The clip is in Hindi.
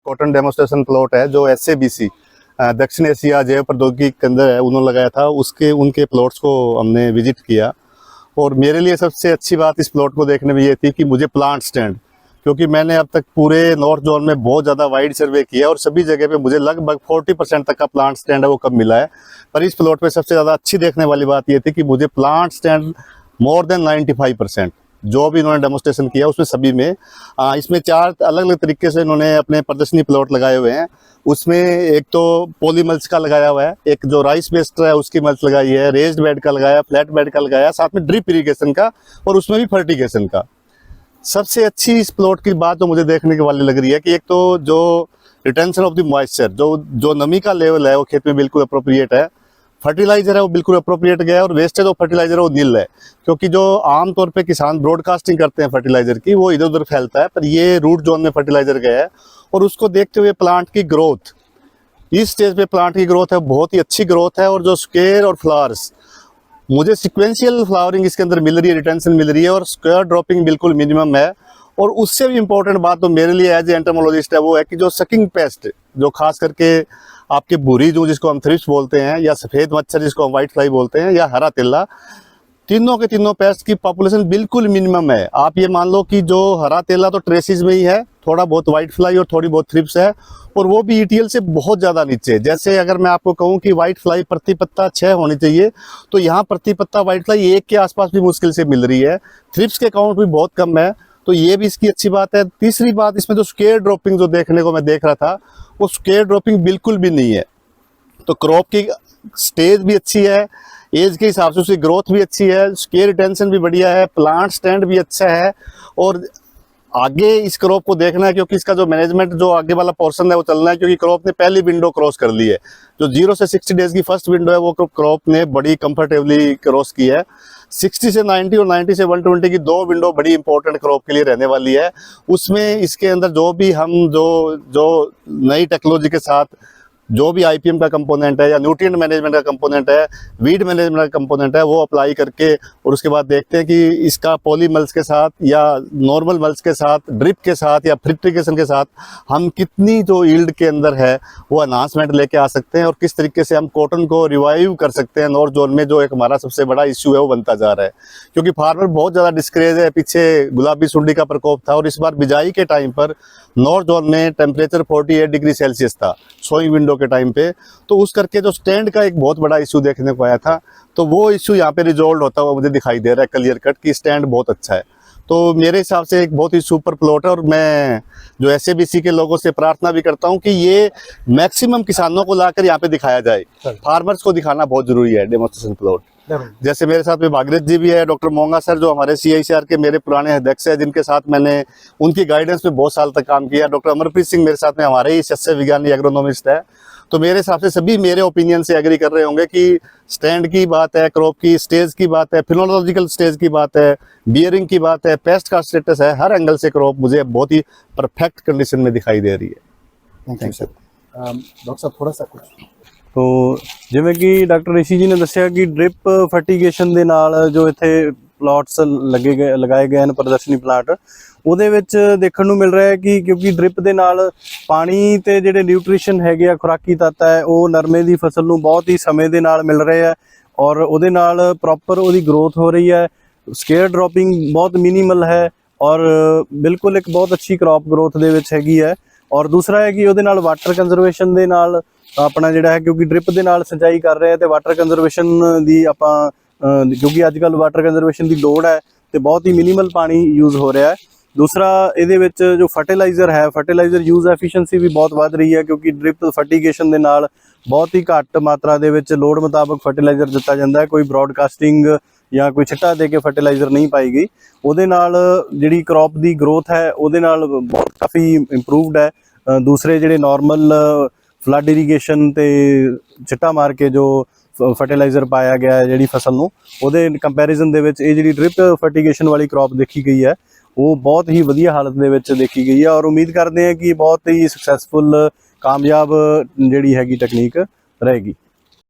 कॉटन डेमोस्ट्रेशन प्लॉट है जो SABC दक्षिण एशिया जैव प्रौद्योगिकी केंद्र है, उन्होंने लगाया था। उनके प्लॉट्स को हमने विजिट किया और मेरे लिए सबसे अच्छी बात इस प्लॉट को देखने में ये थी कि मुझे प्लांट स्टैंड, क्योंकि मैंने अब तक पूरे नॉर्थ जोन में बहुत ज़्यादा वाइड सर्वे किया और सभी जगह पे मुझे लगभग 40% तक का प्लांट स्टैंड है वो कम मिला है। पर इस प्लॉट पे सबसे ज़्यादा अच्छी देखने वाली बात ये थी कि मुझे प्लांट स्टैंड मोर देन 95% जो भी इन्होंने डेमोस्ट्रेशन किया उसमें सभी में इसमें 4 अलग अलग तरीके से इन्होंने अपने प्रदर्शनी प्लॉट लगाए हुए हैं। उसमें एक तो पॉली मल्च का लगाया हुआ है, एक जो राइस बेस्ड है उसकी मल्च लगाई है, रेज्ड बेड का लगाया, फ्लैट बेड का लगाया, साथ में ड्रिप इरिगेशन का और उसमें भी फर्टिगेशन का। सबसे अच्छी इस प्लॉट की बात जो मुझे देखने के वाली लग रही है कि एक तो जो रिटेंशन ऑफ द मॉइस्चर, जो नमी का लेवल है वो खेत में बिल्कुल अप्रोप्रिएट है। फर्टिलाइजर है वो बिल्कुल अप्रोप्रिएट गया है और वेस्टेज ऑफ फर्टिलाइजर है वो नील है, क्योंकि जो आमतौर पे किसान ब्रॉडकास्टिंग करते हैं फर्टिलाइजर की वो इधर उधर फैलता है, पर ये रूट जोन में फर्टिलाइजर गया है। और उसको देखते हुए प्लांट की ग्रोथ, इस स्टेज पे प्लांट की ग्रोथ है बहुत ही अच्छी ग्रोथ है। और जो स्क्वायर और फ्लावर्स, मुझे सिक्वेंशियल फ्लावरिंग इसके अंदर मिल रही है, रिटेंशन मिल रही है और स्क्वायर ड्रॉपिंग बिल्कुल मिनिमम है। और उससे भी इम्पोर्टेंट बात तो मेरे लिए एज ए एंटोमोलॉजिस्ट है वो है कि जो सकिंग पेस्ट, जो खास करके आपके भूरी जूं जिसको हम थ्रिप्स बोलते हैं, या सफ़ेद मच्छर जिसको हम व्हाइट फ्लाई बोलते हैं, या हरा तिल्ला, तीनों के तीनों पेस्ट की पॉपुलेशन बिल्कुल मिनिमम है। आप ये मान लो कि जो हरा तेला तो ट्रेसिस में ही है, थोड़ा बहुत व्हाइट फ्लाई और थोड़ी बहुत थ्रिप्स है, और वो भी ETL से बहुत ज़्यादा नीचे। जैसे अगर मैं आपको कहूँ कि व्हाइट फ्लाई प्रति पत्ता 6 होनी चाहिए, तो यहाँ प्रति पत्ता व्हाइट फ्लाई 1 के आसपास भी मुश्किल से मिल रही है। थ्रिप्स के काउंट भी बहुत कम है, तो ये भी इसकी अच्छी बात है। तीसरी बात, इसमें जो स्क्वायर ड्रॉपिंग जो देखने को मैं देख रहा था वो स्क्वायर ड्रॉपिंग बिल्कुल भी नहीं है। तो क्रॉप की स्टेज भी अच्छी है, एज के हिसाब से उसकी ग्रोथ भी अच्छी है, स्क्वायर रिटेंशन भी बढ़िया है, प्लांट स्टैंड भी अच्छा है। और आगे इस क्रॉप को देखना है क्योंकि इसका जो मैनेजमेंट, जो आगे वाला पोर्शन है वो चलना है, क्योंकि क्रॉप ने पहली विंडो क्रॉस कर ली है। जो 0 से 60 डेज की फर्स्ट विंडो है वो क्रॉप ने बड़ी कंफर्टेबली क्रॉस की है। 60 से 90 और 90 से 120 की 2 विंडो बड़ी इंपॉर्टेंट क्रॉप के लिए रहने वाली है। उसमें इसके अंदर जो भी हम जो नई टेक्नोलॉजी के साथ जो भी IPM का कंपोनेंट है या न्यूट्रिएंट मैनेजमेंट का कंपोनेंट है, वीड मैनेजमेंट का कंपोनेंट है, वो अप्लाई करके और उसके बाद देखते हैं कि इसका पॉली मल्च के साथ या नॉर्मल मल्च के साथ, ड्रिप के साथ या फ्रिक्टिगेशन के साथ हम कितनी जो यील्ड के अंदर है वो एनहांसमेंट लेके आ सकते हैं और किस तरीके से हम कॉटन को रिवाइव कर सकते हैं नॉर्थ जोन में, जो एक हमारा सबसे बड़ा इश्यू है वो बनता जा रहा है। क्योंकि फार्मर बहुत ज़्यादा डिस्करेज है, पीछे गुलाबी सुंडी का प्रकोप था और इस बार बिजाई के टाइम पर नॉर्थ जोन में टेम्परेचर 48 डिग्री सेल्सियस था सोइंग विंडो के टाइम पे। तो उस करके जो स्टैंड का एक बहुत बड़ा इशू देखने को आया था, तो वो इशू यहाँ पे रिजॉल्व होता हुआ मुझे दिखाई दे रहा है क्लियर कट कि स्टैंड बहुत अच्छा है। तो मेरे हिसाब से एक बहुत ही सुपर प्लॉट है और मैं जो SABC के लोगों से प्रार्थना भी करता हूँ कि ये मैक्सिमम किसानों को लाकर यहाँ पे दिखाया जाए। फार्मर्स को दिखाना बहुत जरूरी है डेमोस्ट्रेशन प्लॉट। जैसे मेरे साथ में भागीरथ जी भी है, डॉक्टर मोंगा सर जो हमारे CICR के मेरे पुराने अध्यक्ष है, जिनके साथ मैंने उनकी गाइडेंस में बहुत साल तक काम किया। डॉक्टर अमरप्रीत सिंह मेरे साथ में हमारे ही सस्य विज्ञानी एग्रोनॉमिस्ट है। तो मेरे हिसाब से सभी मेरे ओपिनियन से एग्री कर रहे होंगे कि स्टैंड की बात है, क्रॉप की स्टेज की बात है, फिनोलॉजिकल स्टेज की बात है, बियरिंग की बात है, पेस्ट का स्टेटस है, हर एंगल से क्रॉप मुझे बहुत ही परफेक्ट कंडीशन में दिखाई दे रही है। Thank you sir. डॉक्टर साहब थोड़ा सा कुछ तो ਜਿਵੇਂ ਕਿ ਡਾਕਟਰ ਰਿਸ਼ੀ ਜੀ ਨੇ ਦੱਸਿਆ ਕਿ ਡ੍ਰਿਪ ਫਰਟੀਗੇਸ਼ਨ ਦੇ ਨਾਲ ਜੋ ਇੱਥੇ ਪਲਾਟਸ ਲਗਾਏ ਗਏ ਹਨ ਪ੍ਰਦਰਸ਼ਨੀ ਪਲਾਟ, ਉਹਦੇ ਵਿੱਚ ਦੇਖਣ ਨੂੰ ਮਿਲ ਰਿਹਾ ਹੈ ਕਿ ਕਿਉਂਕਿ ਡ੍ਰਿਪ ਦੇ ਨਾਲ ਪਾਣੀ ਤੇ ਜਿਹੜੇ ਨਿਊਟ੍ਰੀਸ਼ਨ ਹੈਗੇ ਆ, ਖੁਰਾਕੀ ਤੱਤ ਹੈ, ਉਹ ਨਰਮੇ ਦੀ ਫਸਲ ਨੂੰ ਬਹੁਤ ਹੀ ਸਮੇਂ ਦੇ ਨਾਲ ਮਿਲ ਰਹੇ ਆ ਔਰ ਉਹਦੇ ਨਾਲ ਪ੍ਰੋਪਰ ਉਹਦੀ ਗਰੋਥ ਹੋ ਰਹੀ ਹੈ। ਸਕੇਅਰ ਡ੍ਰੌਪਿੰਗ ਬਹੁਤ ਮਿਨੀਮਲ ਹੈ ਔਰ ਬਿਲਕੁਲ ਇੱਕ ਬਹੁਤ ਅੱਛੀ ਕ੍ਰੌਪ ਗਰੋਥ ਦੇ ਵਿੱਚ ਹੈਗੀ ਹੈ। ਔਰ ਦੂਸਰਾ ਹੈ ਕਿ ਉਹਦੇ ਨਾਲ ਵਾਟਰ ਕੰਜ਼ਰਵੇਸ਼ਨ ਦੇ ਨਾਲ ਆਪਣਾ ਜਿਹੜਾ ਹੈ, ਕਿਉਂਕਿ ਡ੍ਰਿਪ ਦੇ ਨਾਲ ਸਿੰਚਾਈ ਕਰ ਰਹੇ ਆ ਤੇ ਵਾਟਰ ਕੰਜ਼ਰਵੇਸ਼ਨ ਦੀ ਆਪਾਂ ਕਿਉਂਕਿ ਅੱਜ ਕੱਲ੍ਹ ਵਾਟਰ ਕੰਜ਼ਰਵੇਸ਼ਨ ਦੀ ਲੋੜ ਹੈ ਤੇ ਬਹੁਤ ਹੀ ਮਿਨੀਮਲ ਪਾਣੀ ਯੂਜ਼ ਹੋ ਰਿਹਾ ਹੈ। दूसरा ਇਹਦੇ ਵਿੱਚ ਜੋ ਫਰਟੀਲਾਈਜ਼ਰ ਹੈ, ਫਰਟੀਲਾਈਜ਼ਰ ਯੂਜ਼ ਐਫੀਸ਼ੀਐਂਸੀ ਵੀ ਬਹੁਤ ਵੱਧ ਰਹੀ ਹੈ ਕਿਉਂਕਿ ਡ੍ਰਿਪ ਫਰਟੀਗੇਸ਼ਨ ਦੇ ਨਾਲ ਬਹੁਤ ਹੀ ਘੱਟ ਮਾਤਰਾ ਦੇ ਵਿੱਚ ਲੋੜ ਮੁਤਾਬਕ ਫਰਟੀਲਾਈਜ਼ਰ ਦਿੱਤਾ ਜਾਂਦਾ ਹੈ। ਕੋਈ ਬ੍ਰੌਡਕਾਸਟਿੰਗ ਜਾਂ ਕੋਈ ਛਿੱਟਾ ਦੇ ਕੇ ਫਰਟੀਲਾਈਜ਼ਰ ਨਹੀਂ ਪਾਈ ਗਈ। ਉਹਦੇ ਨਾਲ ਜਿਹੜੀ ਕ੍ਰੌਪ ਦੀ ਗਰੋਥ ਹੈ ਉਹਦੇ ਨਾਲ ਬਹੁਤ ਕਾਫੀ ਇੰਪਰੂਵਡ ਹੈ। ਦੂਸਰੇ ਜਿਹੜੇ ਨਾਰਮਲ ਫਲੱਡ ਇਰੀਗੇਸ਼ਨ ਤੇ ਛਿੱਟਾ ਮਾਰ ਕੇ ਜੋ ਫਰਟੀਲਾਈਜ਼ਰ ਪਾਇਆ ਗਿਆ ਹੈ ਜਿਹੜੀ ਫਸਲ ਨੂੰ, ਉਹਦੇ ਕੰਪੈਰੀਜ਼ਨ ਦੇ ਵਿੱਚ ਇਹ ਜਿਹੜੀ ਡ੍ਰਿਪ ਫਰਟੀਗੇਸ਼ਨ ਵਾਲੀ ਕ੍ਰੌਪ ਦੇਖੀ ਗਈ ਹੈ ਉਹ ਬਹੁਤ ਹੀ ਵਧੀਆ ਹਾਲਤ ਦੇ ਵਿੱਚ ਦੇਖੀ ਗਈ ਹੈ। ਔਰ ਉਮੀਦ ਕਰਦੇ ਹਾਂ ਕਿ ਬਹੁਤ ਹੀ ਸਕਸੈਸਫੁਲ ਕਾਮਯਾਬ ਜਿਹੜੀ ਹੈਗੀ ਟੈਕਨੀਕ ਰਹੇਗੀ।